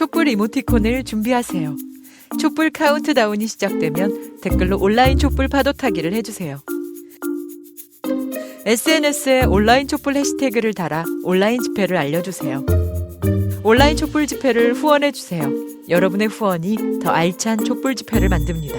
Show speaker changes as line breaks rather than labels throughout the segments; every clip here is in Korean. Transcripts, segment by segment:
촛불 이모티콘을 준비하세요. 촛불 카운트다운이 시작되면 댓글로 온라인 촛불 파도 타기를 해주세요. SNS에 온라인 촛불 해시태그를 달아 온라인 집회를 알려주세요. 온라인 촛불 집회를 후원해주세요. 여러분의 후원이 더 알찬 촛불 집회를 만듭니다.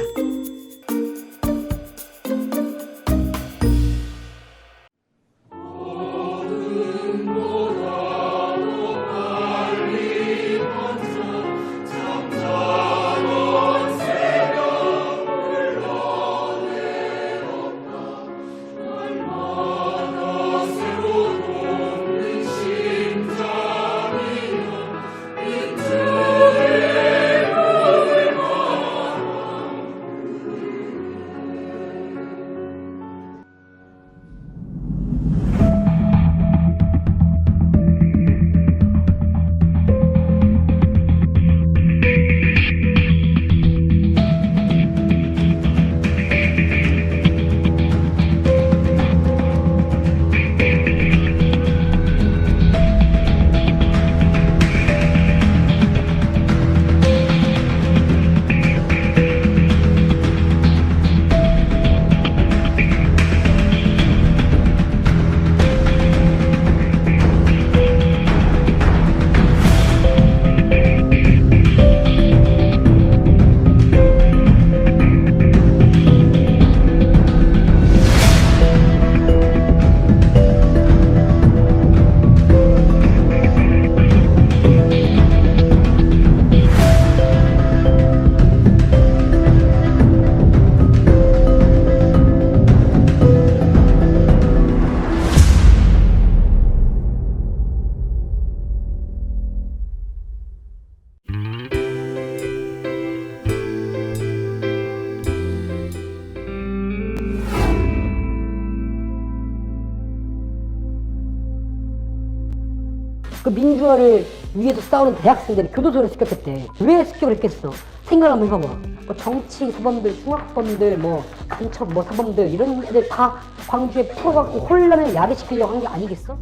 그 민주화를 위해서 싸우는 대학생들이 교도소를 습격했대. 왜 습격을 했겠어? 생각 한번 해봐봐. 뭐 정치 사범들, 흉악범들, 뭐 간첩 뭐 사범들 이런 애들 다 광주에 풀어갖고 혼란을 야기시키려고 한 게 아니겠어?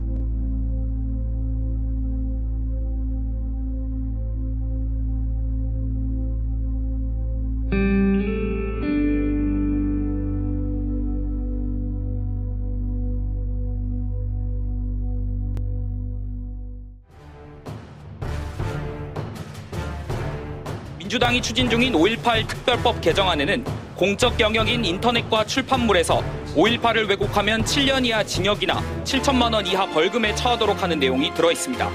민주당이 추진 중인 5.18 특별법 개정안에는 공적 영역인 인터넷과 출판물에서 5.18을 왜곡하면 7년 이하 징역이나 7천만 원 이하 벌금에 처하도록 하는 내용이 들어 있습니다.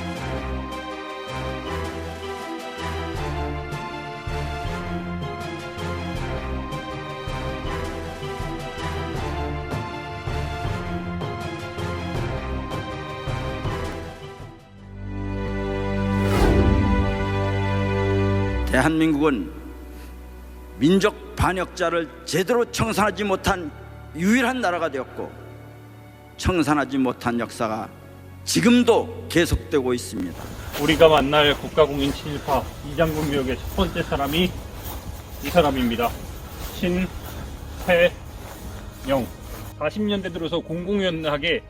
대한민국은 민족 반역자를 제대로 청산하지 못한 유일한 나라가 되었고 청산하지 못한 역사가 지금도 계속되고 있습니다.
우리가 만날 국가공인 친일파 이장군 묘역의 첫 번째 사람이 이 사람입니다. 신혜영. 40년대 들어서 공공연하게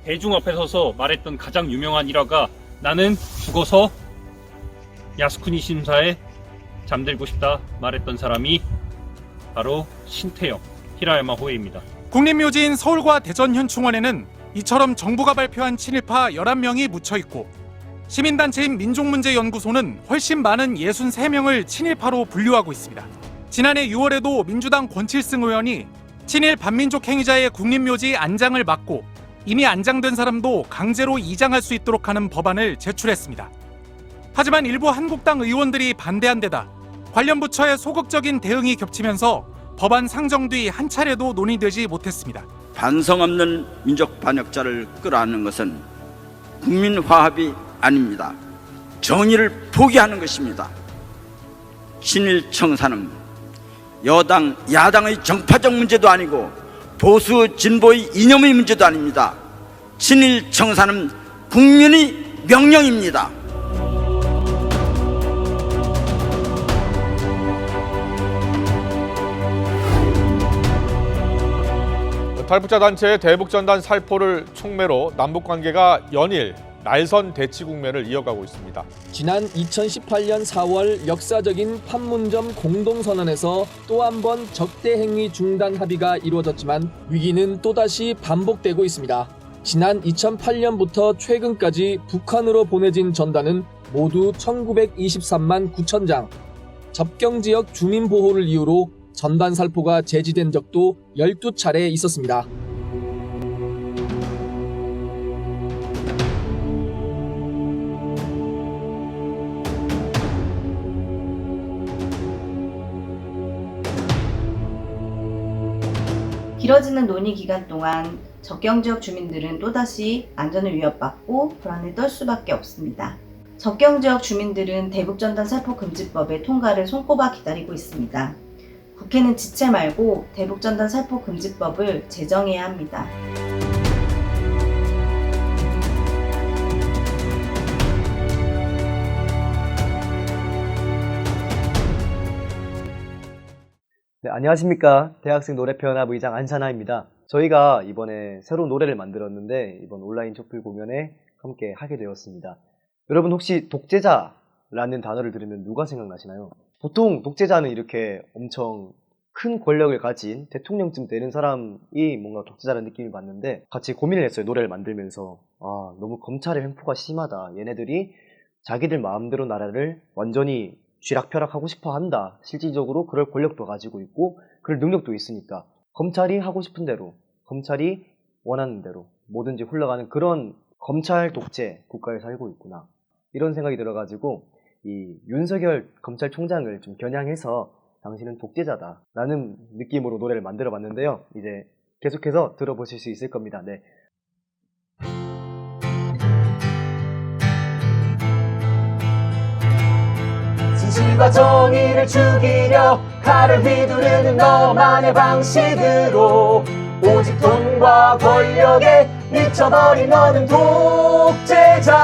대중 앞에 서서 말했던 가장 유명한 일화가 나는 죽어서 야스쿠니 심사에 잠들고 싶다 말했던 사람이 바로 신태영 히라야마 호에입니다.
국립묘지인 서울과 대전 현충원에는 이처럼 정부가 발표한 친일파 11명이 묻혀있고 시민단체인 민족문제연구소는 훨씬 많은 63명을 친일파로 분류하고 있습니다. 지난해 6월에도 민주당 권칠승 의원이 친일 반민족 행위자의 국립묘지 안장을 막고 이미 안장된 사람도 강제로 이장할 수 있도록 하는 법안을 제출했습니다. 하지만 일부 한국당 의원들이 반대한 데다 관련 부처의 소극적인 대응이 겹치면서 법안 상정 뒤 한 차례도 논의되지 못했습니다.
반성 없는 민족 반역자를 끌어안는 것은 국민 화합이 아닙니다. 정의를 포기하는 것입니다. 친일 청산은 여당, 야당의 정파적 문제도 아니고 보수, 진보의 이념의 문제도 아닙니다. 친일 청산은 국민의 명령입니다.
탈북자 단체의 대북전단 살포를 촉매로 남북관계가 연일 날선 대치 국면을 이어가고 있습니다.
지난 2018년 4월 역사적인 판문점 공동선언에서 또 한 번 적대 행위 중단 합의가 이루어졌지만 위기는 또다시 반복되고 있습니다. 지난 2008년부터 최근까지 북한으로 보내진 전단은 모두 1923만 9천 장. 접경지역 주민보호를 이유로 전단 살포가 제지된 적도 12차례 있었습니다.
길어지는 논의 기간 동안 접경지역 주민들은 또다시 안전을 위협받고 불안을 떨 수밖에 없습니다. 접경지역 주민들은 대북전단 살포 금지법의 통과를 손꼽아 기다리고 있습니다. 국회는 지체 말고 대북전단 살포 금지법을 제정해야 합니다.
네, 안녕하십니까. 대학생 노래표연합 의장 안산하입니다. 저희가 이번에 새로운 노래를 만들었는데 이번 온라인 촛불 공연에 함께 하게 되었습니다. 여러분 혹시 독재자라는 단어를 들으면 누가 생각나시나요? 보통 독재자는 이렇게 엄청 큰 권력을 가진 대통령쯤 되는 사람이 뭔가 독재자라는 느낌을 받는데 같이 고민을 했어요. 노래를 만들면서. 아, 너무 검찰의 횡포가 심하다. 얘네들이 자기들 마음대로 나라를 완전히 쥐락펴락하고 싶어 한다. 실질적으로 그럴 권력도 가지고 있고 그럴 능력도 있으니까 검찰이 하고 싶은 대로, 검찰이 원하는 대로 뭐든지 흘러가는 그런 검찰 독재 국가에 살고 있구나. 이런 생각이 들어가지고 이 윤석열 검찰총장을 좀 겨냥해서 당신은 독재자다 라는 느낌으로 노래를 만들어 봤는데요. 이제 계속해서 들어보실 수 있을 겁니다. 네.
진실과 정의를 죽이려 칼을 휘두르는 너만의 방식으로 오직 돈과 권력에 미쳐버린 너는 독재자.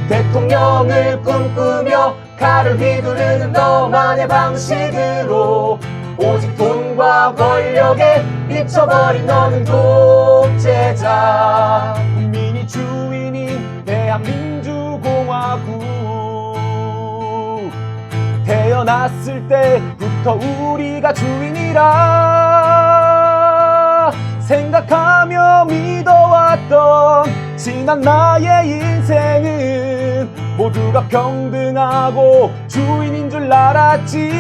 대통령을 꿈꾸며 칼을 휘두르는 너만의 방식으로 오직 돈과 권력에 미쳐버린 너는 독재자.
국민이 주인인 대한민주공화국 태어났을 때부터 우리가 주인이라 생각하며 믿어왔던 지난 나의 인생은 모두가 평등하고 주인인 줄 알았지.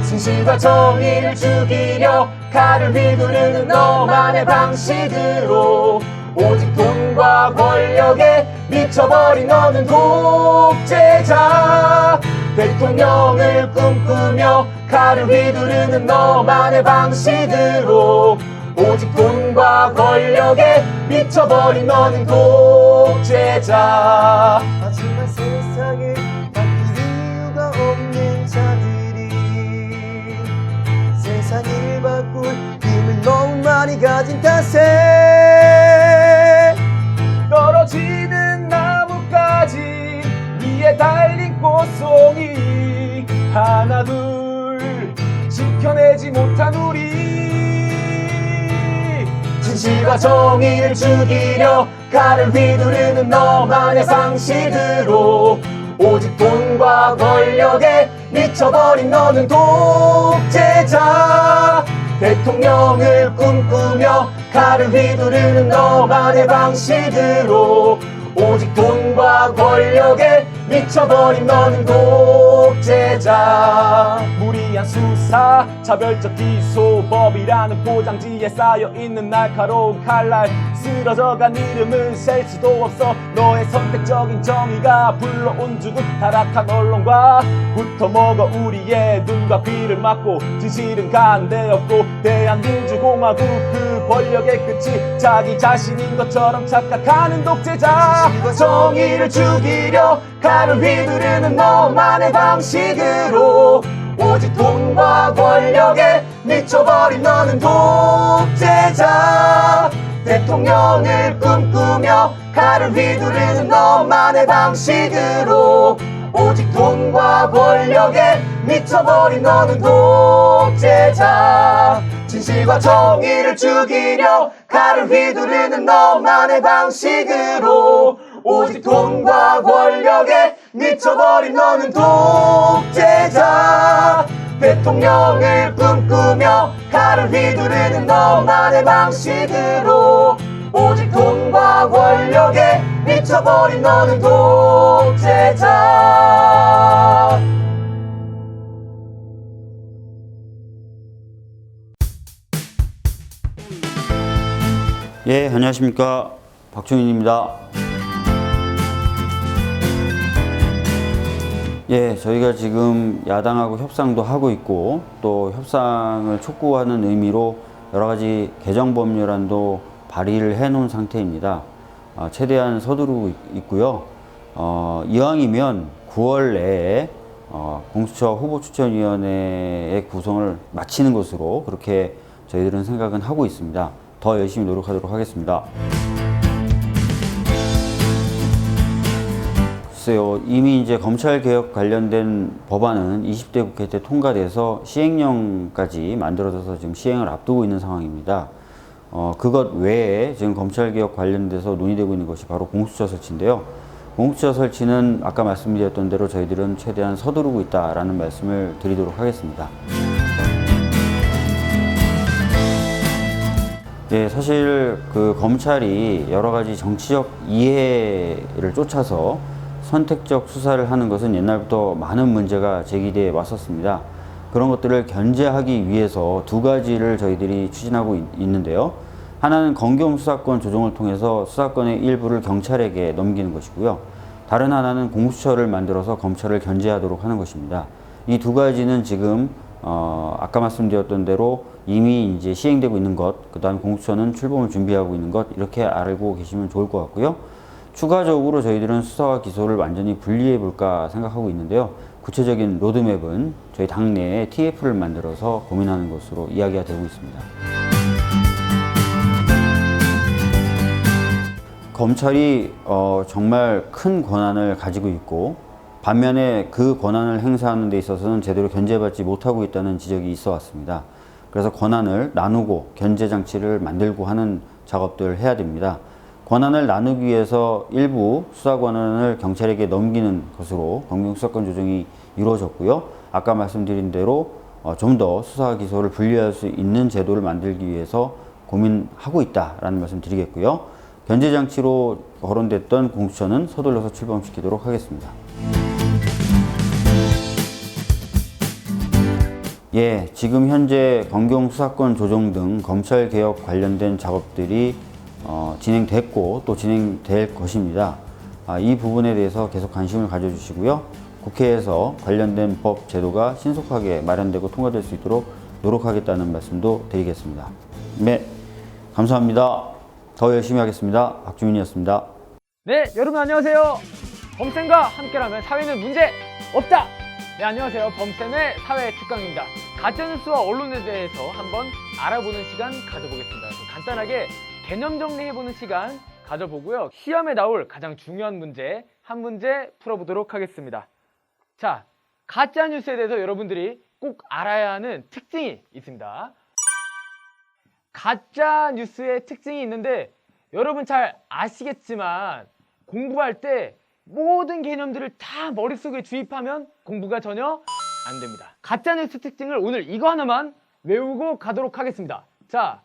진실과 정의를 죽이려 칼을 휘두르는 너만의 방식으로 오직 돈과 권력에 미쳐버린 너는 독재자. 대통령을 꿈꾸며 칼을 휘두르는 너만의 방식으로 오직 돈과 권력에 미쳐버린 너는 독재자.
하지만 세상에 바뀔 이유가 없는 자들이 세상을 바꿀 힘을 너무 많이 가진 탓에
떨어지는 나뭇가지 위에 달린 꽃송이 하나 둘 지켜내지 못한 우리. 진실과 정의를 죽이려 칼을 휘두르는 너만의 방식으로 오직 돈과 권력에 미쳐버린 너는 독재자. 대통령을 꿈꾸며 칼을 휘두르는 너만의 방식으로 오직 돈과 권력에 미쳐버린 너는 독재자.
무리한 수사, 차별적 기소법이라는 포장지에 쌓여있는 날카로운 칼날 쓰러져간 이름을 셀 수도 없어. 너의 선택적인 정의가 불러온 죽음 타락한 언론과 붙어먹어 우리의 눈과 귀를 막고 진실은 간데없고 대한민주공화국 그 권력의 끝이 자기 자신인 것처럼 착각하는 독재자.
정의를 죽이려 칼을 휘두르는 너만의 방식으로 오직 돈과 권력에 미쳐버린 너는 독재자. 대통령을 꿈꾸며 칼을 휘두르는 너만의 방식으로 오직 돈과 권력에 미쳐버린 너는 독재자. 진실과 정의를 죽이려 칼을 휘두르는 너만의 방식으로 오직 돈과 권력에 미쳐버린 너는 독재자. 대통령을 꿈꾸며 칼을 휘두르는 너만의 방식으로 오직 돈과 권력에 미쳐버린 너는 독재자.
예, 안녕하십니까. 박종인입니다. 예, 저희가 지금 야당하고 협상도 하고 있고 또 협상을 촉구하는 의미로 여러 가지 개정 법률안도 발의를 해 놓은 상태입니다. 최대한 서두르고 있고요. 이왕이면 9월 내에 공수처 후보추천위원회의 구성을 마치는 것으로 그렇게 저희들은 생각은 하고 있습니다. 더 열심히 노력하도록 하겠습니다. 글쎄요, 이미 이제 검찰개혁 관련된 법안은 20대 국회 때 통과돼서 시행령까지 만들어져서 지금 시행을 앞두고 있는 상황입니다. 그것 외에 지금 검찰개혁 관련돼서 논의되고 있는 것이 바로 공수처 설치인데요. 공수처 설치는 아까 말씀드렸던 대로 저희들은 최대한 서두르고 있다라는 말씀을 드리도록 하겠습니다. 예, 사실 그 검찰이 여러 가지 정치적 이해를 쫓아서 선택적 수사를 하는 것은 옛날부터 많은 문제가 제기되어 왔었습니다. 그런 것들을 견제하기 위해서 두 가지를 저희들이 추진하고 있는데요. 하나는 검경 수사권 조정을 통해서 수사권의 일부를 경찰에게 넘기는 것이고요. 다른 하나는 공수처를 만들어서 검찰을 견제하도록 하는 것입니다. 이 두 가지는 지금 아까 말씀드렸던 대로 이미 이제 시행되고 있는 것, 그 다음 공수처는 출범을 준비하고 있는 것, 이렇게 알고 계시면 좋을 것 같고요. 추가적으로 저희들은 수사와 기소를 완전히 분리해 볼까 생각하고 있는데요. 구체적인 로드맵은 저희 당내에 TF를 만들어서 고민하는 것으로 이야기가 되고 있습니다. 검찰이 정말 큰 권한을 가지고 있고 반면에 그 권한을 행사하는 데 있어서는 제대로 견제받지 못하고 있다는 지적이 있어 왔습니다. 그래서 권한을 나누고 견제 장치를 만들고 하는 작업들을 해야 됩니다. 권한을 나누기 위해서 일부 수사 권한을 경찰에게 넘기는 것으로 검경 수사권 조정이 이루어졌고요. 아까 말씀드린 대로 좀 더 수사 기소를 분리할 수 있는 제도를 만들기 위해서 고민하고 있다라는 말씀 드리겠고요. 견제 장치로 거론됐던 공수처는 서둘러서 출범시키도록 하겠습니다. 예, 지금 현재 검경 수사권 조정 등 검찰 개혁 관련된 작업들이 진행됐고 또 진행될 것입니다. 이 부분에 대해서 계속 관심을 가져주시고요. 국회에서 관련된 법 제도가 신속하게 마련되고 통과될 수 있도록 노력하겠다는 말씀도 드리겠습니다. 네, 감사합니다. 더 열심히 하겠습니다. 박주민이었습니다.
네, 여러분 안녕하세요. 범쌤과 함께라면 사회는 문제 없다. 네, 안녕하세요. 범쌤의 사회 특강입니다. 가짜뉴스와 언론에 대해서 한번 알아보는 시간 가져보겠습니다. 간단하게 개념 정리해보는 시간 가져보고요. 시험에 나올 가장 중요한 문제 한 문제 풀어보도록 하겠습니다. 자, 가짜뉴스에 대해서 여러분들이 꼭 알아야 하는 특징이 있습니다. 가짜뉴스의 특징이 있는데 여러분 잘 아시겠지만 공부할 때 모든 개념들을 다 머릿속에 주입하면 공부가 전혀 안 됩니다. 가짜뉴스 특징을 오늘 이거 하나만 외우고 가도록 하겠습니다. 자,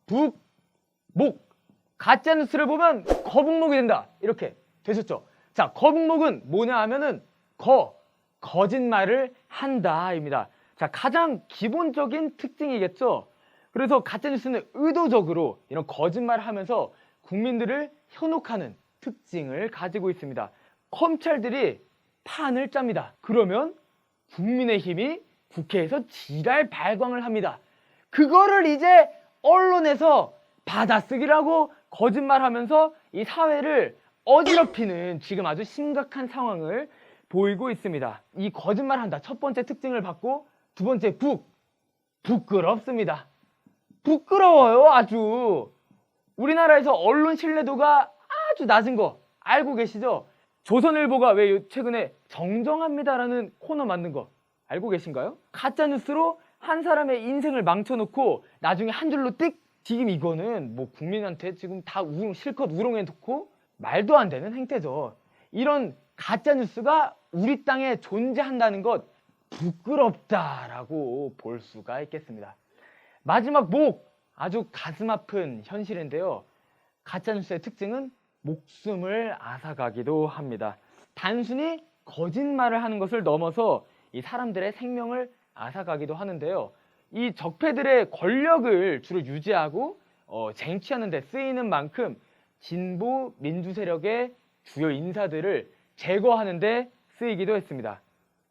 북, 목. 가짜뉴스를 보면 거북목이 된다. 이렇게 되셨죠? 자, 거북목은 뭐냐 하면은 거짓말을 한다 입니다. 자, 가장 기본적인 특징이겠죠? 그래서 가짜뉴스는 의도적으로 이런 거짓말을 하면서 국민들을 현혹하는 특징을 가지고 있습니다. 검찰들이 판을 짭니다. 그러면 국민의힘이 국회에서 지랄 발광을 합니다. 그거를 이제 언론에서 받아쓰기라고 거짓말하면서 이 사회를 어지럽히는 지금 아주 심각한 상황을 보이고 있습니다. 이 거짓말한다 첫 번째 특징을 받고 두 번째 부끄럽습니다. 부끄러워요. 아주 우리나라에서 언론 신뢰도가 아주 낮은 거 알고 계시죠? 조선일보가 왜 최근에 정정합니다라는 코너 만든 거 알고 계신가요? 가짜뉴스로 한 사람의 인생을 망쳐놓고 나중에 한 줄로 띡. 지금 이거는 뭐 국민한테 지금 다 실컷 우롱해놓고 말도 안 되는 행태죠. 이런 가짜뉴스가 우리 땅에 존재한다는 것 부끄럽다라고 볼 수가 있겠습니다. 마지막 아주 가슴 아픈 현실인데요. 가짜뉴스의 특징은 목숨을 앗아가기도 합니다. 단순히 거짓말을 하는 것을 넘어서 이 사람들의 생명을 앗아가기도 하는데요. 이 적폐들의 권력을 주로 유지하고 쟁취하는 데 쓰이는 만큼 진보 민주 세력의 주요 인사들을 제거하는 데 쓰이기도 했습니다.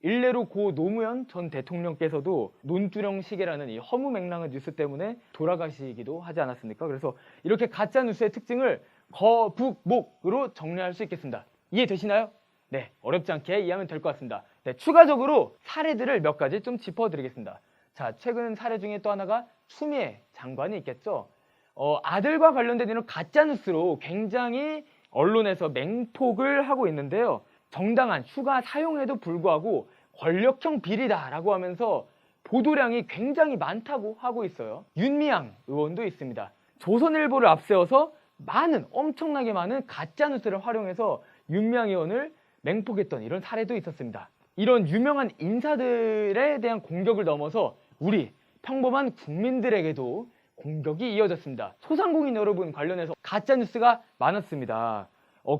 일례로 고 노무현 전 대통령께서도 논두렁 시계라는 이 허무맹랑한 뉴스 때문에 돌아가시기도 하지 않았습니까? 그래서 이렇게 가짜 뉴스의 특징을 거북목으로 정리할 수 있겠습니다. 이해되시나요? 네, 어렵지 않게 이해하면 될 것 같습니다. 네, 추가적으로 사례들을 몇 가지 좀 짚어드리겠습니다. 자, 최근 사례 중에 또 하나가 추미애 장관이 있겠죠. 아들과 관련된 이런 가짜 뉴스로 굉장히 언론에서 맹폭을 하고 있는데요. 정당한 휴가 사용에도 불구하고 권력형 비리다라고 하면서 보도량이 굉장히 많다고 하고 있어요. 윤미향 의원도 있습니다. 조선일보를 앞세워서 엄청나게 많은 가짜뉴스를 활용해서 윤미향 의원을 맹폭했던 이런 사례도 있었습니다. 이런 유명한 인사들에 대한 공격을 넘어서 우리 평범한 국민들에게도 공격이 이어졌습니다. 소상공인 여러분 관련해서 가짜뉴스가 많았습니다.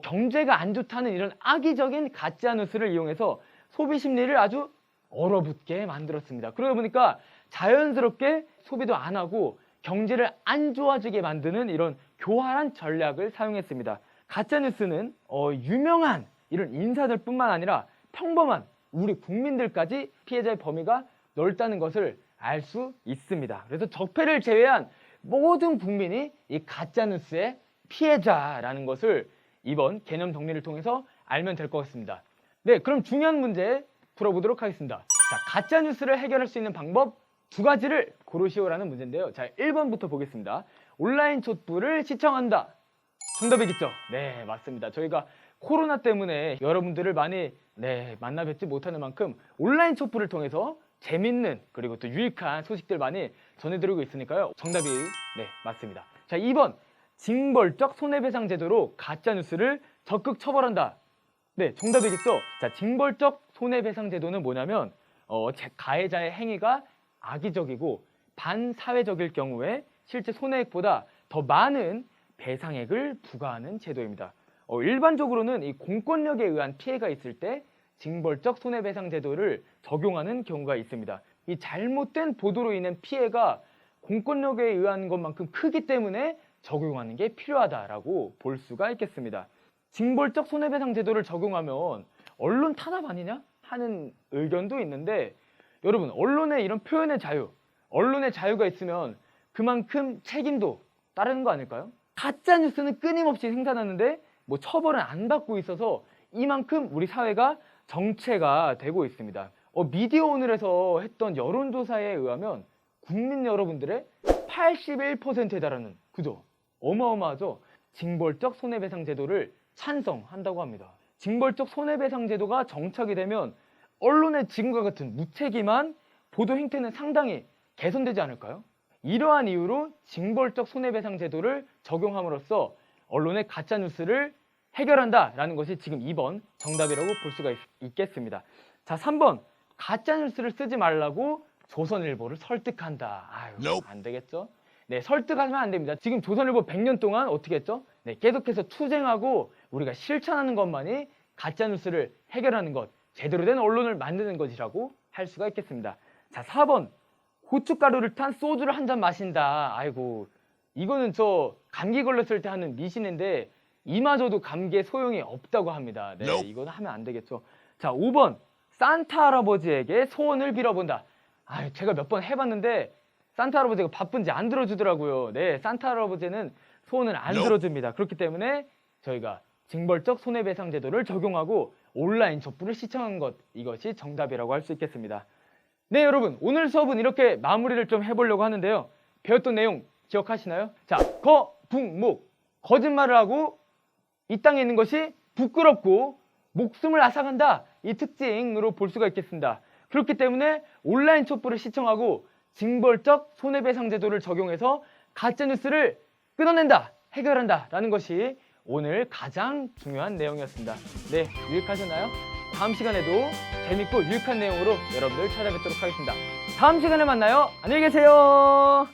경제가 안 좋다는 이런 악의적인 가짜뉴스를 이용해서 소비 심리를 아주 얼어붙게 만들었습니다. 그러다 보니까 자연스럽게 소비도 안 하고 경제를 안 좋아지게 만드는 이런 교활한 전략을 사용했습니다. 가짜뉴스는 유명한 이런 인사들 뿐만 아니라 평범한 우리 국민들까지 피해자의 범위가 넓다는 것을 알 수 있습니다. 그래서 적폐를 제외한 모든 국민이 이 가짜뉴스의 피해자라는 것을 이번 개념 정리를 통해서 알면 될 것 같습니다. 네, 그럼 중요한 문제 풀어보도록 하겠습니다. 자, 가짜뉴스를 해결할 수 있는 방법 2가지를 고르시오라는 문제인데요. 자, 1번부터 보겠습니다. 온라인 촛불을 시청한다. 정답이겠죠? 네, 맞습니다. 저희가 코로나 때문에 여러분들을 많이 만나 뵙지 못하는 만큼 온라인 촛불을 통해서 재밌는 그리고 또 유익한 소식들 많이 전해드리고 있으니까요. 정답이 맞습니다. 자, 2번 징벌적 손해배상 제도로 가짜뉴스를 적극 처벌한다. 네, 정답이겠죠? 자, 징벌적 손해배상 제도는 뭐냐면 가해자의 행위가 악의적이고 반사회적일 경우에 실제 손해액보다 더 많은 배상액을 부과하는 제도입니다. 일반적으로는 이 공권력에 의한 피해가 있을 때 징벌적 손해배상 제도를 적용하는 경우가 있습니다. 이 잘못된 보도로 인한 피해가 공권력에 의한 것만큼 크기 때문에 적용하는 게 필요하다라고 볼 수가 있겠습니다. 징벌적 손해배상 제도를 적용하면 언론 탄압 아니냐 하는 의견도 있는데, 여러분, 언론의 이런 표현의 자유, 언론의 자유가 있으면 그만큼 책임도 따르는 거 아닐까요? 가짜 뉴스는 끊임없이 생산하는데 뭐 처벌은 안 받고 있어서 이만큼 우리 사회가 정체가 되고 있습니다. 미디어 오늘에서 했던 여론조사에 의하면 국민 여러분들의 81%에 달하는, 그죠? 어마어마하죠? 징벌적 손해배상 제도를 찬성한다고 합니다. 징벌적 손해배상 제도가 정착이 되면 언론의 지금과 같은 무책임한 보도 행태는 상당히 개선되지 않을까요? 이러한 이유로 징벌적 손해배상 제도를 적용함으로써 언론의 가짜뉴스를 해결한다라는 것이 지금 2번 정답이라고 볼 수가 있겠습니다. 자, 3번 가짜뉴스를 쓰지 말라고 조선일보를 설득한다. 아유, 안 되겠죠? 네, 설득하면 안 됩니다. 지금 조선일보 100년 동안 어떻게 했죠? 네, 계속해서 투쟁하고 우리가 실천하는 것만이 가짜뉴스를 해결하는 것, 제대로 된 언론을 만드는 것이라고 할 수가 있겠습니다. 자, 4번 고춧가루를 탄 소주를 한 잔 마신다. 아이고, 이거는 저 감기 걸렸을 때 하는 미신인데 이마저도 감기에 소용이 없다고 합니다. 네, 이건 하면 안 되겠죠. 자, 5번 산타 할아버지에게 소원을 빌어본다. 아유, 제가 몇 번 해봤는데 산타 할아버지가 바쁜지 안 들어주더라고요. 네, 산타 할아버지는 소원을 안 들어줍니다. 그렇기 때문에 저희가 징벌적 손해배상 제도를 적용하고 온라인 촛불을 시청한 것, 이것이 정답이라고 할 수 있겠습니다. 네, 여러분, 오늘 수업은 이렇게 마무리를 좀 해보려고 하는데요. 배웠던 내용 기억하시나요? 자, 거북목, 거짓말을 하고 이 땅에 있는 것이 부끄럽고 목숨을 앗아간다, 이 특징으로 볼 수가 있겠습니다. 그렇기 때문에 온라인 촛불을 시청하고 징벌적 손해배상 제도를 적용해서 가짜뉴스를 끊어낸다, 해결한다 라는 것이 오늘 가장 중요한 내용이었습니다. 네, 유익하셨나요? 다음 시간에도 재밌고 유익한 내용으로 여러분들 찾아뵙도록 하겠습니다. 다음 시간에 만나요. 안녕히 계세요.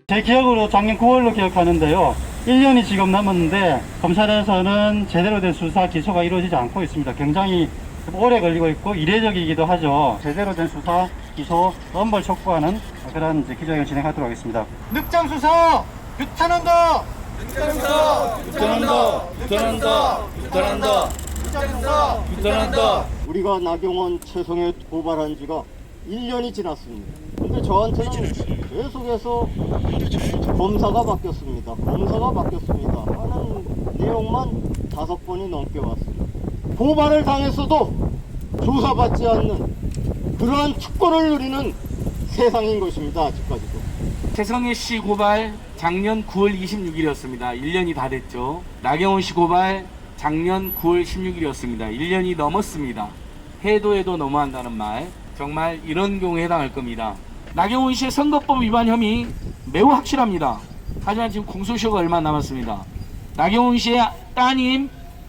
제 기억으로 작년 9월로 기억하는데요. 1년이 지금 남았는데 검찰에서는 제대로 된 수사 기소가 이루어지지 않고 있습니다. 굉장히 오래 걸리고 있고 이례적이기도 하죠. 제대로 된 수사 기소 엄벌 촉구하는 그런 기자회견 진행하도록 하겠습니다. 늑장 수사 규탄한다. 늑장 수사 규탄한다. 규탄한다. 규탄한다. 늑장 수사 규탄한다.
우리가 나경원, 최성애 고발한 지가 1년이 지났습니다. 근데 저한테는 계속해서 검사가 바뀌었습니다. 하는 내용만 5번이 넘게 왔습니다. 고발을 당했어도 조사받지 않는 그러한 특권을 누리는 세상인 것입니다. 아직까지도.
최성애 씨 고발 작년 9월 26일이었습니다. 1년이 다 됐죠. 나경원 씨 고발 작년 9월 16일이었습니다. 1년이 넘었습니다. 해도 너무한다는 말, 정말 이런 경우에 해당할 겁니다. 나경원 씨의 선거법 위반 혐의 매우 확실합니다. 하지만 지금 공소시효가 얼마 남았습니다. 나경원 씨의 따님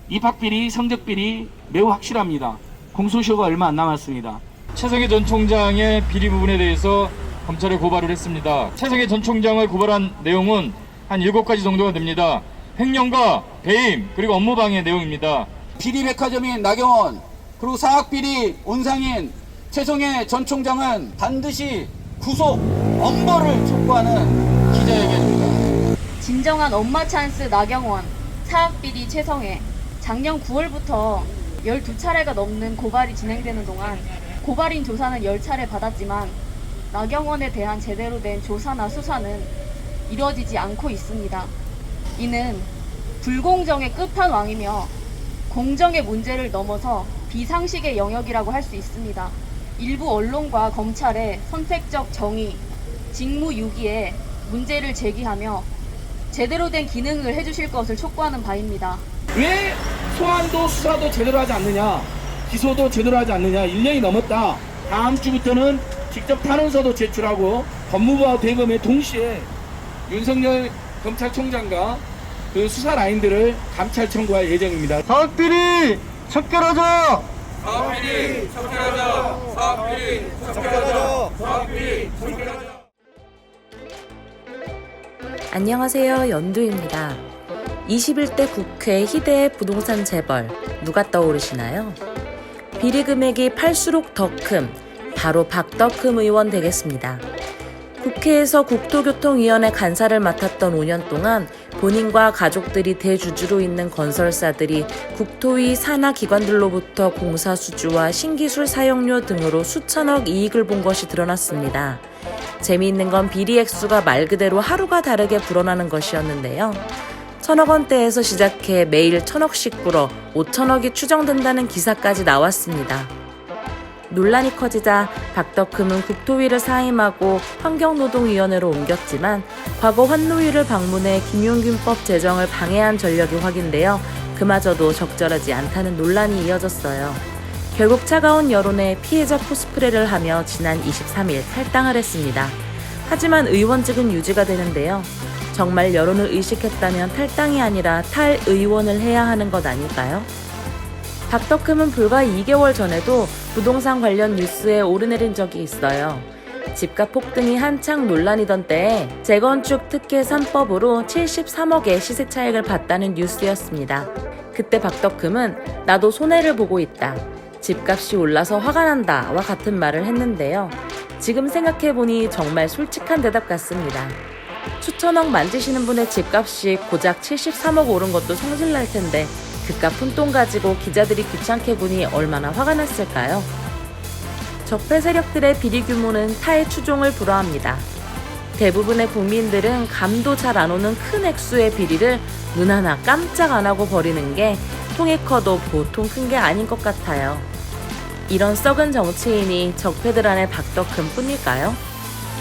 입학비리, 성적비리 매우 확실합니다. 공소시효가 얼마 안 남았습니다.
최성애 전 총장의 비리 부분에 대해서 검찰에 고발을 했습니다. 최성애 전 총장을 고발한 내용은 한 7가지 정도가 됩니다. 횡령과 배임 그리고 업무방해 내용입니다.
비리백화점인 나경원, 그리고 사학비리 온상인 최성애 전 총장은 반드시 구속, 엄벌을 촉구하는 기자회견입니다.
진정한 엄마 찬스 나경원, 사학비리 최성애. 작년 9월부터 12차례가 넘는 고발이 진행되는 동안 고발인 조사는 10차례 받았지만 나경원에 대한 제대로 된 조사나 수사는 이루어지지 않고 있습니다. 이는 불공정의 끝판왕이며 공정의 문제를 넘어서 비상식의 영역이라고 할 수 있습니다. 일부 언론과 검찰의 선택적 정의, 직무유기에 문제를 제기하며 제대로 된 기능을 해주실 것을 촉구하는 바입니다.
왜 소환도 수사도 제대로 하지 않느냐, 기소도 제대로 하지 않느냐. 1년이 넘었다. 다음 주부터는 직접 탄원서도 제출하고 법무부와 대검에 동시에 윤석열 검찰총장과 그 수사 라인들을 감찰 청구할 예정입니다.
사학비리 척결하자.
사학비리 척결하자. 사학비리 척결하자. 사학비리 척결하자.
안녕하세요. 연두입니다. 21대 국회 희대의 부동산 재벌 누가 떠오르시나요? 비리 금액이 팔수록 더 큰 바로 박덕흠 의원 되겠습니다. 국회에서 국토교통위원회 간사를 맡았던 5년 동안 본인과 가족들이 대주주로 있는 건설사들이 국토위 산하 기관들로부터 공사 수주와 신기술 사용료 등으로 수천억 이익을 본 것이 드러났습니다. 재미있는 건 비리 액수가 말 그대로 하루가 다르게 불어나는 것이었는데요. 1,000억 원대에서 시작해 매일 1,000억씩 불어 5천억이 추정된다는 기사까지 나왔습니다. 논란이 커지자 박덕흠은 국토위를 사임하고 환경노동위원회로 옮겼지만 과거 환노위를 방문해 김용균법 제정을 방해한 전력이 확인되어 그마저도 적절하지 않다는 논란이 이어졌어요. 결국 차가운 여론에 피해자 코스프레를 하며 지난 23일 탈당을 했습니다. 하지만 의원직은 유지가 되는데요. 정말 여론을 의식했다면 탈당이 아니라 탈의원을 해야 하는 것 아닐까요? 박덕흠은 불과 2개월 전에도 부동산 관련 뉴스에 오르내린 적이 있어요. 집값 폭등이 한창 논란이던 때에 재건축 특혜 3법으로 73억의 시세 차익을 봤다는 뉴스였습니다. 그때 박덕흠은 나도 손해를 보고 있다. 집값이 올라서 화가 난다와 같은 말을 했는데요. 지금 생각해보니 정말 솔직한 대답 같습니다. 수천억 만지시는 분의 집값이 고작 73억 오른 것도 성질날 텐데 그깟 푼돈 가지고 기자들이 귀찮게 보니 얼마나 화가 났을까요? 적폐 세력들의 비리 규모는 타의 추종을 불허합니다. 대부분의 국민들은 감도 잘 안 오는 큰 액수의 비리를 눈 하나 깜짝 안 하고 버리는 게 통이 커도 보통 큰 게 아닌 것 같아요. 이런 썩은 정치인이 적폐들 안에 박덕흠 뿐일까요?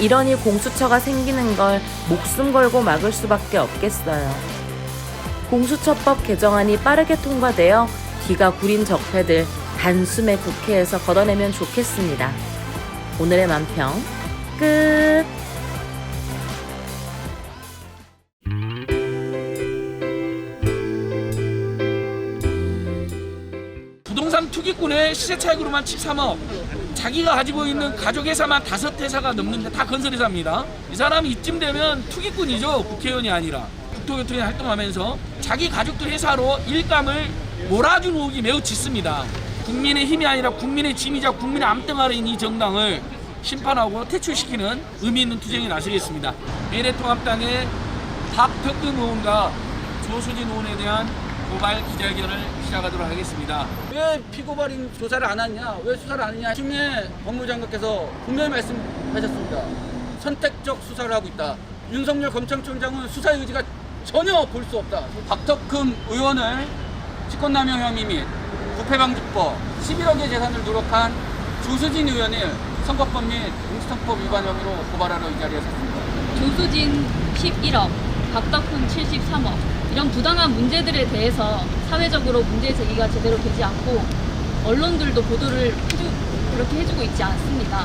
이러니 공수처가 생기는 걸 목숨 걸고 막을 수밖에 없겠어요. 공수처법 개정안이 빠르게 통과되어 뒤가 구린 적폐들 단숨에 국회에서 걷어내면 좋겠습니다. 오늘의 만평 끝.
부동산 투기꾼의 시세 차익으로만 13억, 자기가 가지고 있는 가족회사만 5회사가 넘는데 다 건설회사입니다. 이 사람이 이쯤 되면 투기꾼이죠. 국회의원이 아니라. 국토교통에 활동하면서 자기 가족들 회사로 일감을 몰아준 의혹이 매우 짙습니다. 국민의 힘이 아니라 국민의 짐이자 국민의 암덩어리인 이 정당을 심판하고 퇴출시키는 의미 있는 투쟁에 나서겠습니다. 미래통합당의 박덕근 의원과 조수진 의원에 대한 고발 기자회견을 시작하도록 하겠습니다.
왜 피고발인 조사를 안 하냐, 왜 수사를 안 하냐. 김해 법무장관께서 분명히 말씀하셨습니다. 선택적 수사를 하고 있다. 윤석열 검찰총장은 수사 의지가 전혀 볼 수 없다. 박덕흠 의원을 직권남용 혐의 및 부패방지법 11억의 재산을 누락한 조수진 의원을 선거법 및 공직선거법 위반 혐의로 고발하러 이 자리에 섰습니다.
조수진 11억, 박덕흠 73억 이런 부당한 문제들에 대해서 사회적으로 문제 제기가 제대로 되지 않고 언론들도 보도를 그렇게 해주고 있지 않습니다.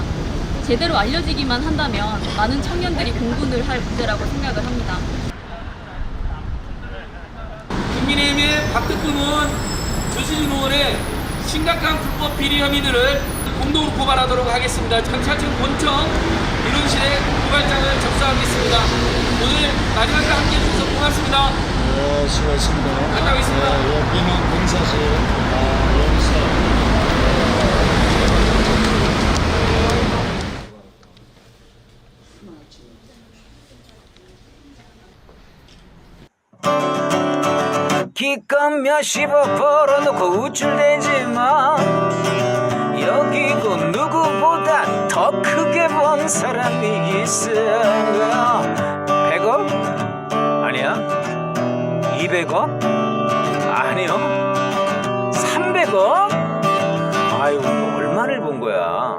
제대로 알려지기만 한다면 많은 청년들이 공분을 할 문제라고 생각을 합니다.
국민의힘의 박덕흠 의원, 조수진 의원의 심각한 불법 비리 혐의들을 공동으로 고발하도록 하겠습니다. 경찰청 본청 민원실에 고발장을 접수하겠습니다. 오늘 마지막까지 함께해 주셔서 고맙습니다.
네, 수고하셨습니다.
갔다 오겠습니다.
민원 공사실 여기서.
기껏 몇십억 벌어놓고 우쭐대지마. 여기고 누구보다 더 크게 번 사람이 있어. 100억? 아니야. 200억? 아니요. 300억? 아유, 뭐 얼마를 본 거야.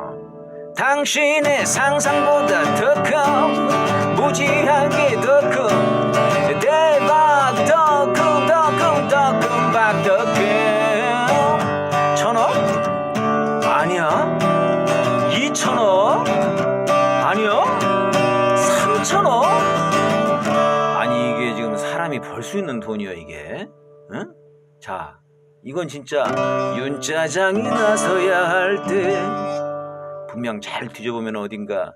당신의 상상보다 더 큰, 무지하게 더 큰, 대박 더 큰, 더 큰 박덕흠. 1000억? 아니야. 2000억? 아니요. 3000억? 아니, 이게 지금 사람이 벌 수 있는 돈이야, 이게? 응? 자, 이건 진짜 윤짜장이 나서야 할 때. 분명 잘 뒤져보면 어딘가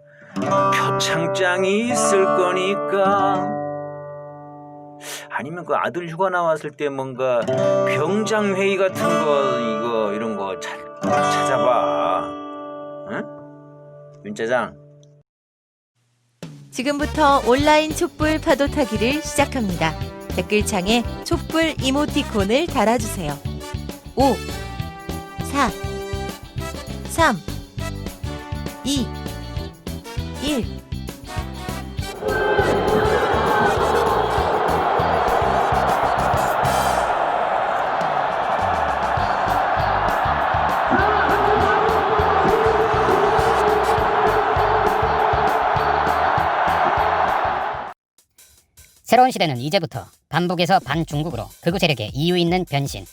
표창장이 있을 거니까. 아니면 그 아들 휴가 나왔을 때 뭔가 병장회의 같은 거 이런 거 찾아봐. 응? 윤짜장.
지금부터 온라인 촛불 파도 타기를 시작합니다. 댓글창에 촛불 이모티콘을 달아주세요. 5, 4, 3, 2, 1.
새로운 시대는 이제부터 반북에서 반중국으로 극우 세력의 이유 있는 변신.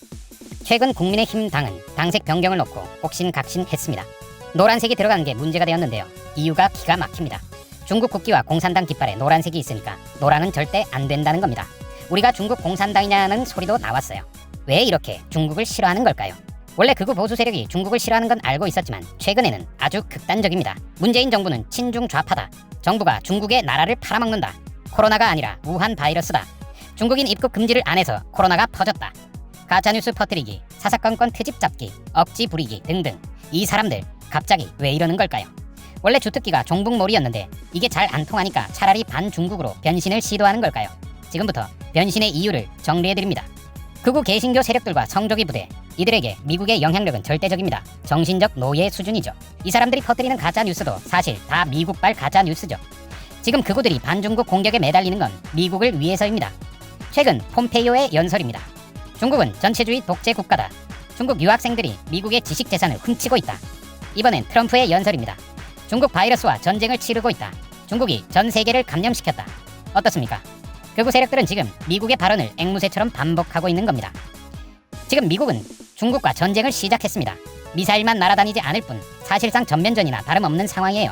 최근 국민의힘 당은 당색 변경을 놓고 옥신각신했습니다. 노란색이 들어간 게 문제가 되었는데요. 이유가 기가 막힙니다. 중국 국기와 공산당 깃발에 노란색이 있으니까 노랑은 절대 안 된다는 겁니다. 우리가 중국 공산당이냐는 소리도 나왔어요. 왜 이렇게 중국을 싫어하는 걸까요? 원래 극우 보수 세력이 중국을 싫어하는 건 알고 있었지만 최근에는 아주 극단적입니다. 문재인 정부는 친중 좌파다. 정부가 중국의 나라를 팔아먹는다. 코로나가 아니라 우한 바이러스다. 중국인 입국 금지를 안 해서 코로나가 퍼졌다. 가짜뉴스 퍼뜨리기, 사사건건 트집 잡기, 억지 부리기 등등. 이 사람들 갑자기 왜 이러는 걸까요? 원래 주특기가 종북몰이였는데 이게 잘 안 통하니까 차라리 반중국으로 변신을 시도하는 걸까요? 지금부터 변신의 이유를 정리해드립니다. 극우 개신교 세력들과 성조기 부대, 이들에게 미국의 영향력은 절대적입니다. 정신적 노예 수준이죠. 이 사람들이 퍼뜨리는 가짜뉴스도 사실 다 미국발 가짜뉴스죠. 지금 극우들이 반중국 공격에 매달리는 건 미국을 위해서입니다. 최근 폼페이오의 연설입니다. 중국은 전체주의 독재 국가다. 중국 유학생들이 미국의 지식 재산을 훔치고 있다. 이번엔 트럼프의 연설입니다. 중국 바이러스와 전쟁을 치르고 있다. 중국이 전 세계를 감염시켰다. 어떻습니까? 극우 세력들은 지금 미국의 발언을 앵무새처럼 반복하고 있는 겁니다. 지금 미국은 중국과 전쟁을 시작했습니다. 미사일만 날아다니지 않을 뿐 사실상 전면전이나 다름없는 상황이에요.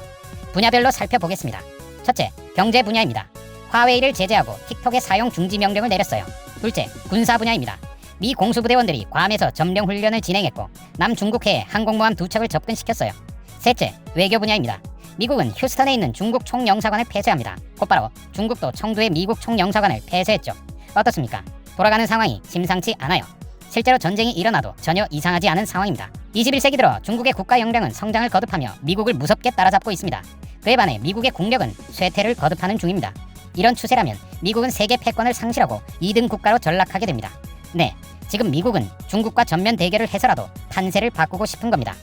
분야별로 살펴보겠습니다. 첫째, 경제 분야입니다. 화웨이를 제재하고 틱톡의 사용 중지 명령을 내렸어요. 둘째, 군사 분야입니다. 미 공수부대원들이 괌에서 점령 훈련을 진행했고 남중국해에 항공모함 2척을 접근시켰어요. 셋째, 외교 분야입니다. 미국은 휴스턴에 있는 중국 총영사관을 폐쇄합니다. 곧바로 중국도 청두의 미국 총영사관을 폐쇄했죠. 어떻습니까? 돌아가는 상황이 심상치 않아요. 실제로 전쟁이 일어나도 전혀 이상하지 않은 상황입니다. 21세기 들어 중국의 국가 역량은 성장을 거듭하며 미국을 무섭게 따라잡고 있습니다. 그에 반해 미국의 국력은 쇠퇴를 거듭하는 중입니다. 이런 추세라면 미국은 세계 패권을 상실하고 2등 국가로 전락하게 됩니다. 네, 지금 미국은 중국과 전면 대결을 해서라도 판세를 바꾸고 싶은 겁니다.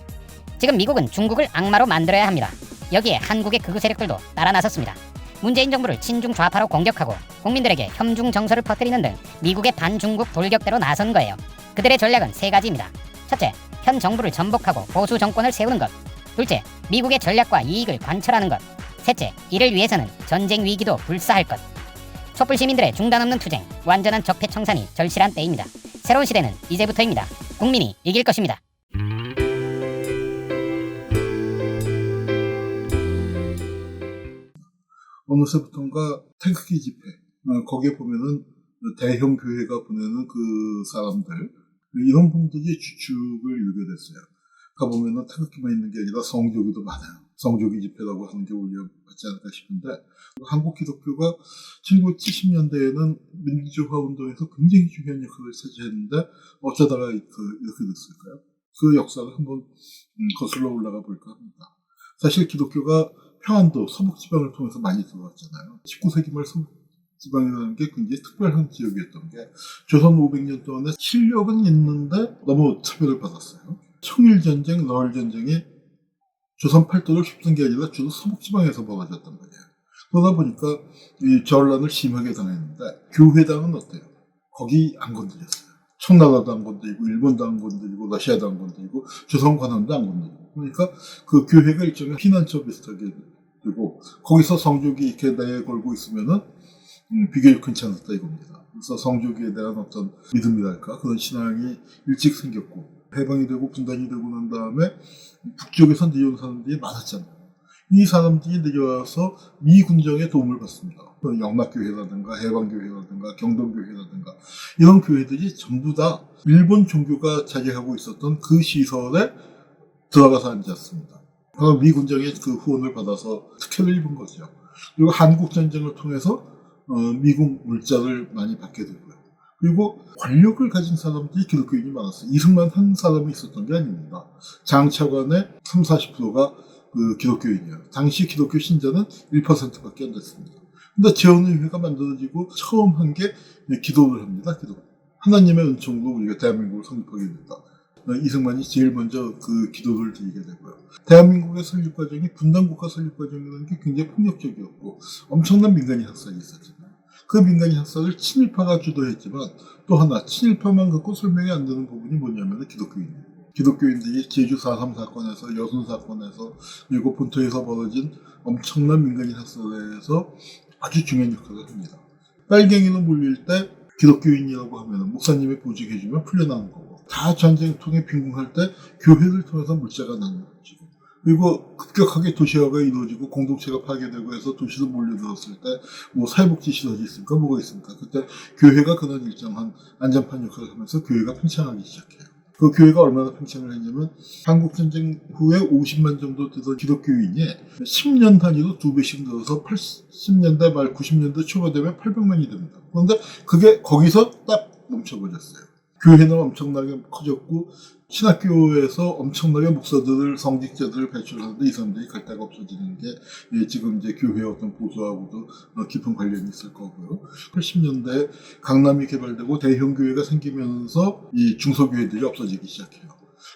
지금 미국은 중국을 악마로 만들어야 합니다. 여기에 한국의 극우 세력들도 따라 나섰습니다. 문재인 정부를 친중 좌파로 공격하고 국민들에게 혐중 정서를 퍼뜨리는 등 미국의 반중국 돌격대로 나선 거예요. 그들의 전략은 세 가지입니다. 첫째, 현 정부를 전복하고 보수 정권을 세우는 것. 둘째, 미국의 전략과 이익을 관철하는 것. 셋째, 이를 위해서는 전쟁 위기도 불사할 것. 촛불 시민들의 중단 없는 투쟁, 완전한 적폐청산이 절실한 때입니다. 새로운 시대는 이제부터입니다. 국민이 이길 것입니다.
어느새부턴가 태극기 집회, 거기에 보면은 대형 교회가 보내는 그 사람들, 이런 분들이 주축을 이루게 됐어요. 가보면은 태극기만 있는 게 아니라 성조기도 많아요. 성조기 집회라고 하는 게 오히려 맞지 않을까 싶은데, 한국 기독교가 1970년대에는 민주화 운동에서 굉장히 중요한 역할을 차지했는데 어쩌다가 이렇게 됐을까요? 그 역사를 한번 거슬러 올라가 볼까 합니다. 사실 기독교가 평안도, 서북지방을 통해서 많이 들어왔잖아요. 19세기 말 서북지방이라는 게 굉장히 특별한 지역이었던 게 조선 500년 동안에 실력은 있는데 너무 차별을 받았어요. 청일전쟁, 러일전쟁이 조선 팔도를 휩쓴 게 아니라 주로 서북지방에서 벌어졌던 거예요. 그러다 보니까 이 전란을 심하게 당했는데 교회당은 어때요? 거기 안 건드렸어요. 청나라도 안 건드리고 일본도 안 건드리고 러시아도 안 건드리고 조선 관원도 안 건드리고 그러니까 그 교회가 일종의 피난처 비슷하게 되고 거기서 성조기 이렇게 내걸고 있으면은 비교적 괜찮았다 이겁니다. 그래서 성조기에 대한 어떤 믿음이랄까 그런 신앙이 일찍 생겼고 해방이 되고 분단이 되고 난 다음에 북쪽에서 내려온 사람들이 많았잖아요. 이 사람들이 내려와서 미 군정의 도움을 받습니다. 영락교회라든가 해방교회라든가 경동교회라든가 이런 교회들이 전부 다 일본 종교가 자리하고 있었던 그 시설에 들어가서 앉았습니다. 바로 미 군정의 그 후원을 받아서 특혜를 입은 거죠. 그리고 한국전쟁을 통해서 미국 물자를 많이 받게 되고요. 그리고 권력을 가진 사람들이 기독교인이 많았어요. 이승만 한 사람이 있었던 게 아닙니다. 장차관의 30-40%가 그 기독교인이에요. 당시 기독교 신자는 1%밖에 안 됐습니다. 근데 재헌의회가 만들어지고 처음 한 게 기도를 합니다. 기도. 하나님의 은총으로 우리가 대한민국을 성립하게 됐다. 이승만이 제일 먼저 그 기도를 드리게 되고요. 대한민국의 설립 과정이 분단국가 설립 과정이라는 게 굉장히 폭력적이었고 엄청난 민간인 학살이 있었잖아요. 그 민간인 학살을 친일파가 주도했지만 또 하나 친일파만 갖고 설명이 안 되는 부분이 뭐냐면 기독교인이에요. 기독교인들이 제주 4.3 사건에서 여순 사건에서 그리고 본토에서 벌어진 엄청난 민간인 학살에서 아주 중요한 역할을 합니다. 빨갱이로 몰릴 때 기독교인이라고 하면 목사님이 보직해주면 풀려나는 거고 다 전쟁통에 빈궁할 때 교회를 통해서 물자가 나는 거죠. 그리고 급격하게 도시화가 이루어지고 공동체가 파괴되고 해서 도시로 몰려들었을 때 뭐 사회복지 시설이 있습니까? 뭐가 있습니까? 그때 교회가 그런 일정한 안전판 역할을 하면서 교회가 팽창하기 시작해요. 그 교회가 얼마나 팽창을 했냐면 한국전쟁 후에 50만 정도 되던 기독교인이 10년 단위로 2배씩 늘어서 80년대 말 90년대 초가 되면 800만이 됩니다. 그런데 그게 거기서 딱 멈춰버렸어요. 교회는 엄청나게 커졌고 신학교에서 엄청나게 목사들을 성직자들을 배출하는데 이 사람들이 갈 데가 없어지는 게 지금 이제 교회의 어떤 보수하고도 깊은 관련이 있을 거고요. 80년대에 강남이 개발되고 대형 교회가 생기면서 이 중소교회들이 없어지기 시작해요.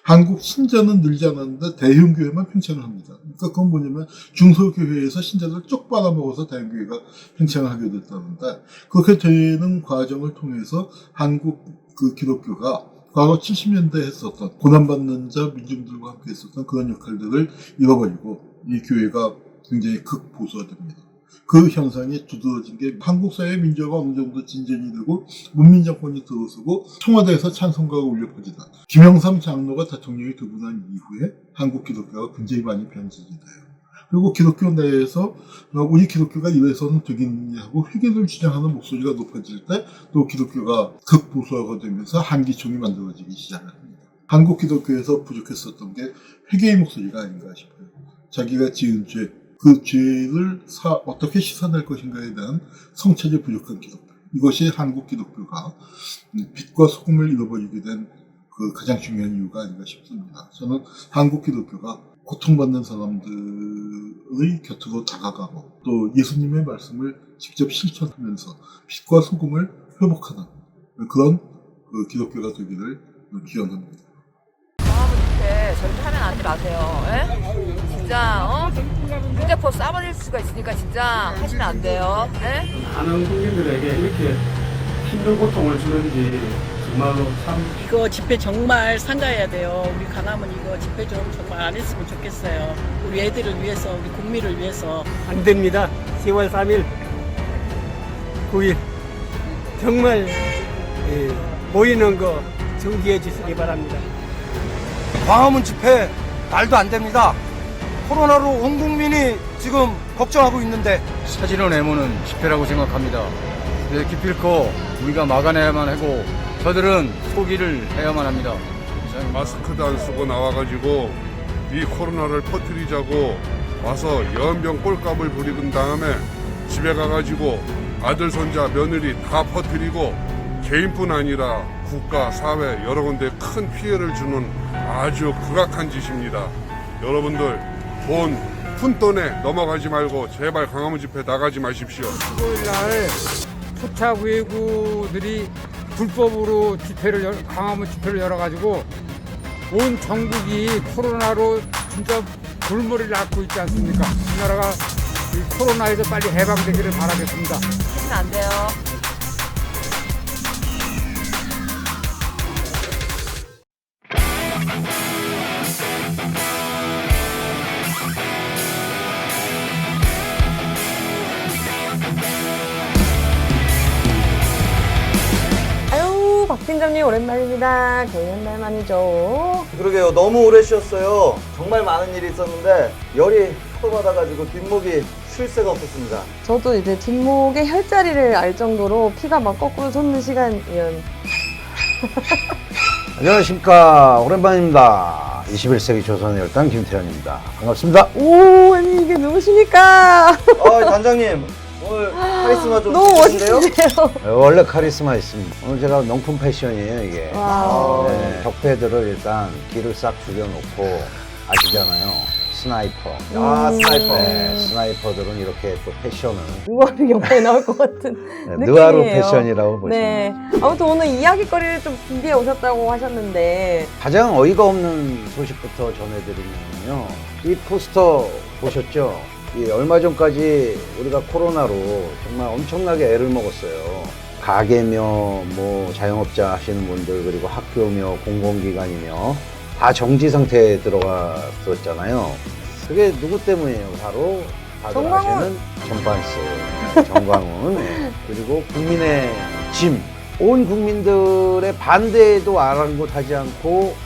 한국 신자는 늘지 않았는데 대형 교회만 팽창을 합니다. 그러니까 그건 뭐냐면 중소교회에서 신자들을 쪽 빨아먹어서 대형 교회가 팽창을 하게 됐다는데 그렇게 되는 과정을 통해서 한국 그 기독교가 과거 70년대에 했었던 고난받는 자 민중들과 함께 했었던 그런 역할들을 잃어버리고 이 교회가 굉장히 극보수화됩니다. 그 현상이 두드러진 게 한국 사회 민주화가 어느 정도 진전이 되고 문민 정권이 들어서고 청와대에서 찬송가가 울려 퍼지다. 김영삼 장로가 대통령이 되고 난 이후에 한국 기독교가 굉장히 많이 변질이 돼요. 그리고 기독교 내에서 우리 기독교가 이래서는 되겠느냐 하고 회개를 주장하는 목소리가 높아질 때 또 기독교가 극보수화가 되면서 한기총이 만들어지기 시작합니다. 한국 기독교에서 부족했었던 게 회개의 목소리가 아닌가 싶어요. 자기가 지은 죄, 그 죄를 어떻게 씻어낼 것인가에 대한 성찰이 부족한 기독교. 이것이 한국 기독교가 빛과 소금을 잃어버리게 된 그 가장 중요한 이유가 아닌가 싶습니다. 저는 한국 기독교가 고통받는 사람들의 곁으로 다가가고 또 예수님의 말씀을 직접 실천하면서 빛과 소금을 회복하는 그런 기독교가 되기를 기원합니다.
절대 하면 안 마세요. 에? 진짜 휴대폰 싸버릴 수가 있으니까 진짜 하시면 안 돼요. 에?
많은 국민들에게 이렇게 힘든 고통을 주는지 정말로 참.
이거 집회 정말 삼가해야 돼요. 우리 강화문 이거 집회 좀 정말 안 했으면 좋겠어요. 우리 애들을 위해서, 우리 국민을 위해서.
안 됩니다. 10월 3일, 9일 정말 모이는 거 정지해 주시기 바랍니다.
광화문 집회 말도 안 됩니다. 코로나로 온 국민이 지금 걱정하고 있는데
사지로 내모는 집회라고 생각합니다. 기필코 우리가 막아내야만 하고 저들은 포기를 해야만 합니다.
마스크도 안 쓰고 나와가지고 이 코로나를 퍼뜨리자고 와서 연병 꼴값을 부리는 다음에 집에 가가지고 아들, 손자, 며느리 다 퍼뜨리고 개인뿐 아니라 국가, 사회 여러 군데 큰 피해를 주는 아주 극악한 짓입니다. 여러분들 푼돈에 넘어가지 말고 제발 광화문 집회 나가지 마십시오.
토요일날 포착 외구들이 불법으로 광화문 집회를 열어가지고 온 전국이 코로나로 진짜 골머리를 앓고 있지 않습니까? 이 나라가 이 코로나에서 빨리 해방되기를 바라겠습니다.
하시면 안 돼요.
박 팀장님 오랜만입니다. 거의 한 달 만이죠.
그러게요. 너무 오래 쉬었어요. 정말 많은 일이 있었는데 열이 하도 받아가지고 뒷목이 쉴 새가 없었습니다.
저도 이제 뒷목의 혈자리를 알 정도로 피가 막 거꾸로 솟는 시간이었.
안녕하십니까. 오랜만입니다. 21세기 조선의 열당 김태현입니다. 반갑습니다.
오, 아니 이게 누구십니까?
단장님. 오늘 카리스마 좀
너무
멋있는데요?
원래 카리스마 있습니다. 오늘 제가 명품 패션이에요, 이게.
네,
적폐들을 일단 길을 싹 죽여놓고 아시잖아요. 스나이퍼.
스나이퍼.
네, 스나이퍼들은 이렇게 또 패션을.
느와르 영화에 나올 것 같은 느낌이에요.
느와르 패션이라고 보시면
네. 아무튼 오늘 이야기거리를 좀 준비해 오셨다고 하셨는데
가장 어이가 없는 소식부터 전해드리면요. 이 포스터 보셨죠? 얼마 전까지 우리가 코로나로 정말 엄청나게 애를 먹었어요. 가게며 뭐 자영업자 하시는 분들 그리고 학교며 공공기관이며 다 정지 상태에 들어갔었잖아요. 그게 누구 때문이에요? 바로 다들 아시는 전반스, 정광훈 그리고 국민의 짐. 온 국민들의 반대에도 아랑곳하지 않고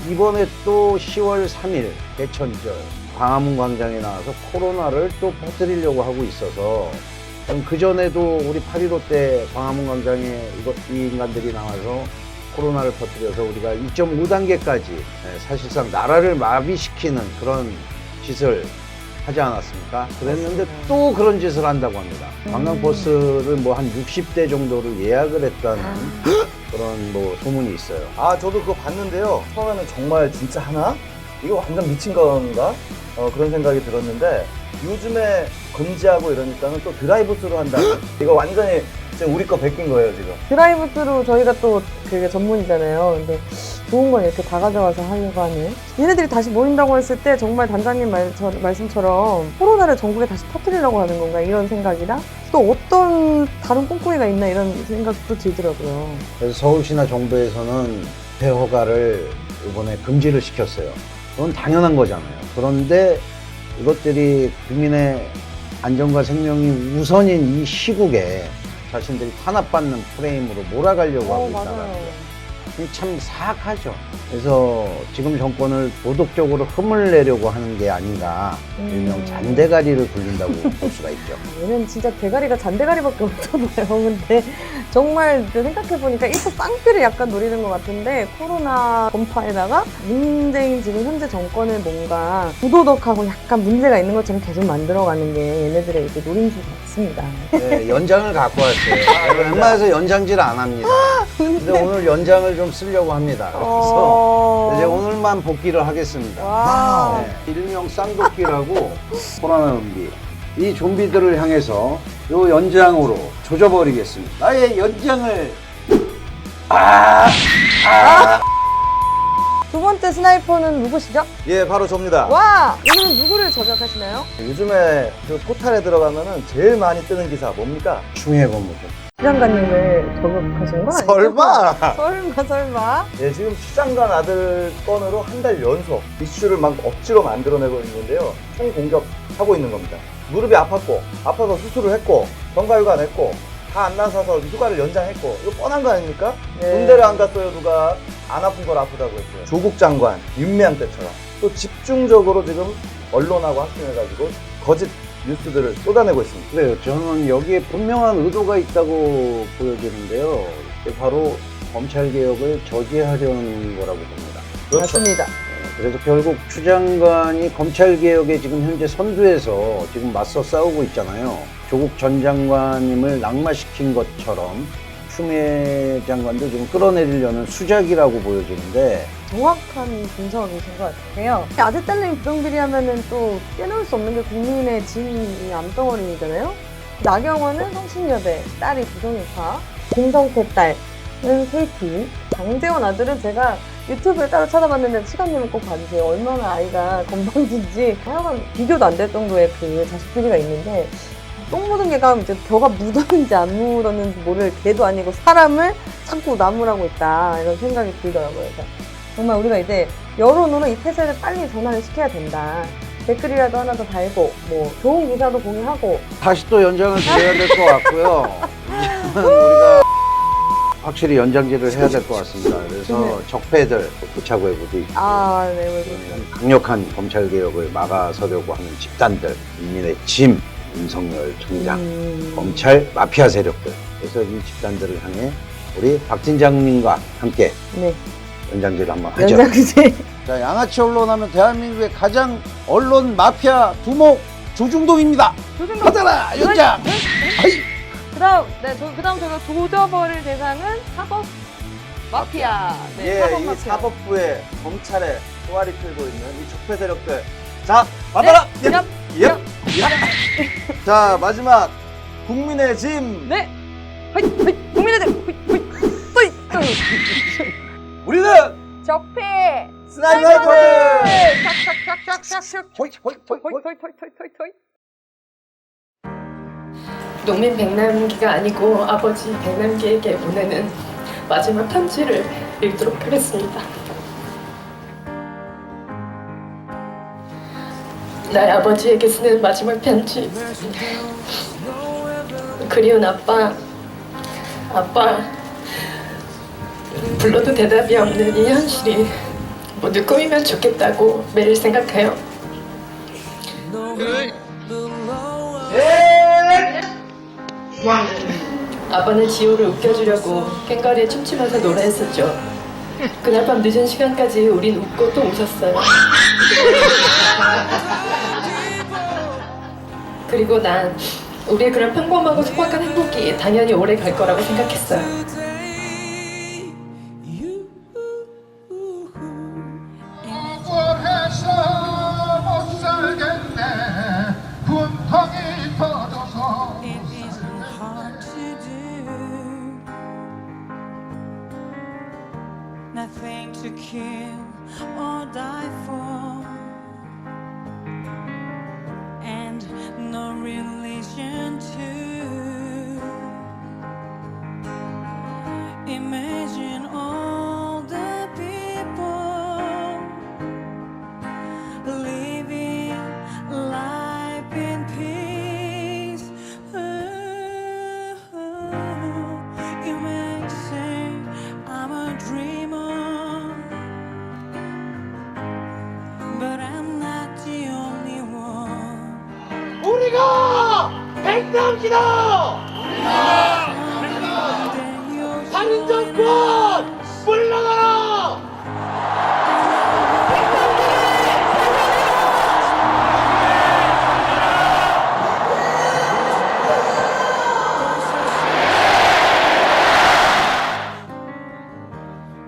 이번에 또 10월 3일 개천절 광화문 광장에 나와서 코로나를 또 퍼뜨리려고 하고 있어서 그전에도 우리 8.15 때 광화문 광장에 이 인간들이 나와서 코로나를 퍼뜨려서 우리가 2.5단계까지 사실상 나라를 마비시키는 그런 짓을 하지 않았습니까? 그랬는데 또 그런 짓을 한다고 합니다. 관광버스를 뭐 한 60대 정도를 예약을 했다는 그런 뭐 소문이 있어요.
저도 그거 봤는데요. 처음에는 정말 진짜 하나? 이거 완전 미친 건가? 그런 생각이 들었는데 요즘에 금지하고 이러니까는 또 드라이브스루 한다는 이거 완전히 지금 우리 거 베낀 거예요 지금.
드라이브스루 저희가 또 그게 전문이잖아요. 근데 좋은 건 이렇게 다 가져와서 하려고 하는. 얘네들이 다시 모인다고 했을 때 정말 단장님 말씀처럼 코로나를 전국에 다시 퍼뜨리려고 하는 건가 이런 생각이랑 또 어떤 다른 꼼꼼이가 있나 이런 생각도 들더라고요.
그래서 서울시나 정부에서는 집회 허가를 이번에 금지를 시켰어요. 그건 당연한 거잖아요. 그런데 이것들이 국민의 안전과 생명이 우선인 이 시국에 자신들이 탄압받는 프레임으로 몰아가려고 하고 있다는 거. 참 사악하죠. 그래서 지금 정권을 도덕적으로 흠을 내려고 하는 게 아닌가, 일명 잔대가리를 굴린다고 볼 수가 있죠.
얘는 진짜 대가리가 잔대가리밖에 없잖아요. 근데 정말 생각해보니까 일부 쌍피를 약간 노리는 것 같은데, 코로나 전파에다가 문재인 지금 현재 정권을 뭔가 부도덕하고 약간 문제가 있는 것처럼 계속 만들어가는 게 얘네들의 이제 노림수 같습니다.
네, 연장을 갖고 왔어요. 웬만해서 연장질 안 합니다. 근데 오늘 연장을 좀 쓰려고 합니다. 그래서 이제 오늘만 복귀를 하겠습니다. 네, 일명 쌍도끼라고 코로나 좀비. 이 좀비들을 향해서 요 연장으로 조져버리겠습니다. 나의 연장을
두 번째 스나이퍼는 누구시죠?
예, 바로 접니다.
와! 오늘은 누구를 저격하시나요?
요즘에 그 포탈에 들어가면은 제일 많이 뜨는 기사 뭡니까? 충해 건물죠.
추장관님을 저격하신 거 아니죠?
설마!
설마?
네, 지금 추장관 아들 건으로 한 달 연속 이슈를 막 억지로 만들어내고 있는데요. 총 공격하고 있는 겁니다. 무릎이 아파서 수술을 했고, 정가휴가 냈고, 다 안 나서서 휴가를 연장했고, 이거 뻔한 거 아닙니까?
네.
군대를 안 갔어요, 누가. 안 아픈 걸 아프다고 했어요. 조국 장관, 윤미향 때처럼. 또 집중적으로 지금 언론하고 합심해가지고 거짓 뉴스들을 쏟아내고 있습니다. 그래요. 저는 여기에 분명한 의도가 있다고 보여지는데요. 바로 검찰개혁을 저지하려는 거라고 봅니다. 그렇죠.
맞습니다.
그래서 결국 추 장관이 검찰개혁에 지금 현재 선두에서 지금 맞서 싸우고 있잖아요. 조국 전 장관님을 낙마시킨 것처럼 추미애 장관도 지금 끌어내리려는 수작이라고 보여지는데,
정확한 분석이신 것 같아요. 아들 딸내미 부정비리하면은 또 빼놓을 수 없는 게 국민의 진이 암덩어리잖아요. 나경원은 성신여대, 딸이 부정일파, 김성태 딸은 KT, 장재원 아들은 제가 유튜브를 따로 찾아봤는데 시간 되면 꼭 봐주세요. 얼마나 아이가 건방진지 하여간 비교도 안 될 정도의 그 자식들이가 있는데, 똥 묻은 개가 이제 벼가 묻었는지 안 묻었는지 모를 개도 아니고 사람을 자꾸 나무라고 있다, 이런 생각이 들더라고요. 그래서 정말 우리가 이제 여론으로 이 태세를 빨리 전환을 시켜야 된다. 댓글이라도 하나 더 달고, 뭐 좋은 기사도 공유하고.
다시 또 연장을 드려야 될 것 같고요. 우리가 확실히 연장제를 해야 될 것 같습니다. 그래서 적폐들, 부차구외부도 있고, 강력한 검찰개혁을 막아서려고 하는 집단들, 국민의 짐, 윤석열 총장, 검찰 마피아 세력들. 그래서 이 집단들을 향해 우리 박 팀장님과 함께 연장제를 한번 하죠.
연장제.
자, 양아치 언론하면 대한민국의 가장 언론 마피아 두목 조중동입니다. 하잖아, 연장.
그다음 저희가 조져버릴 대상은 사법 마피아.
예,
사법
이
마피아.
사법부의 검찰에 소화리 끌고 있는 이 적폐 세력들. 자, 받아라. 자, 마지막 국민의 짐.
네. 국민의 짐.
우리는
적폐
스나이퍼들.
농민 백남기가 아니고 아버지 백남기에게 보내는 마지막 편지를 읽도록 하겠습니다. 나의 아버지에게 쓰는 마지막 편지. 그리운 아빠, 불러도 대답이 없는 이 현실이 모두 꿈이면 좋겠다고 매일 생각해요. 아빠는 지호를 웃겨주려고 꽹과리에 춤추면서 노래했었죠. 그날 밤 늦은 시간까지 우린 웃고 또 웃었어요. 그리고 난 우리의 그런 평범하고 소박한 행복이 당연히 오래 갈 거라고 생각했어요.
Nothing to kill or die for, and no religion to imagine all the people living life in peace. but I'm not the only one.
우리가 백남기다! 살인 정권 물러가라!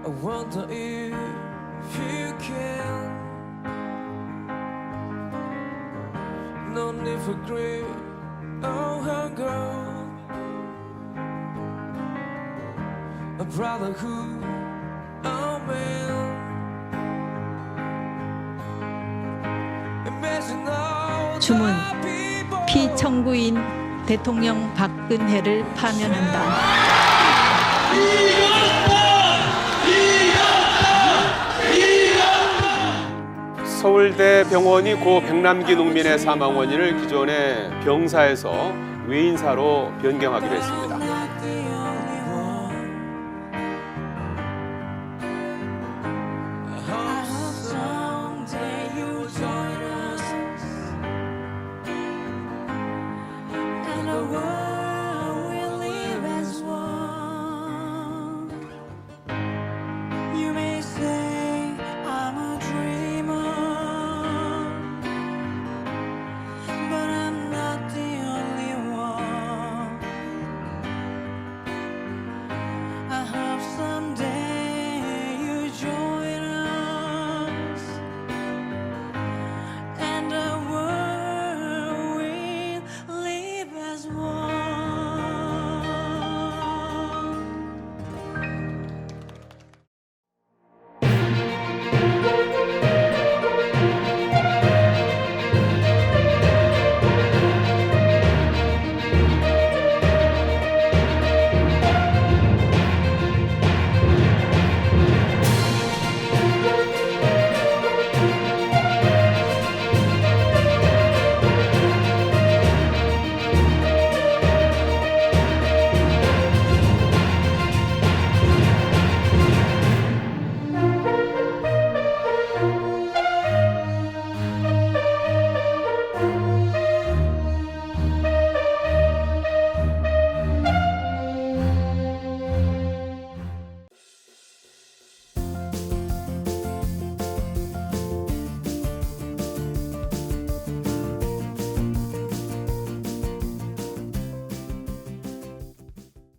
I wonder if you can. No need for greed or hunger. A brotherhood, oh man. Imagine all
주문 피청구인 대통령 박근혜를 파면한다.
서울대 병원이 고 백남기 농민의 사망 원인을 기존의 병사에서 외인사로 변경하기로 했습니다.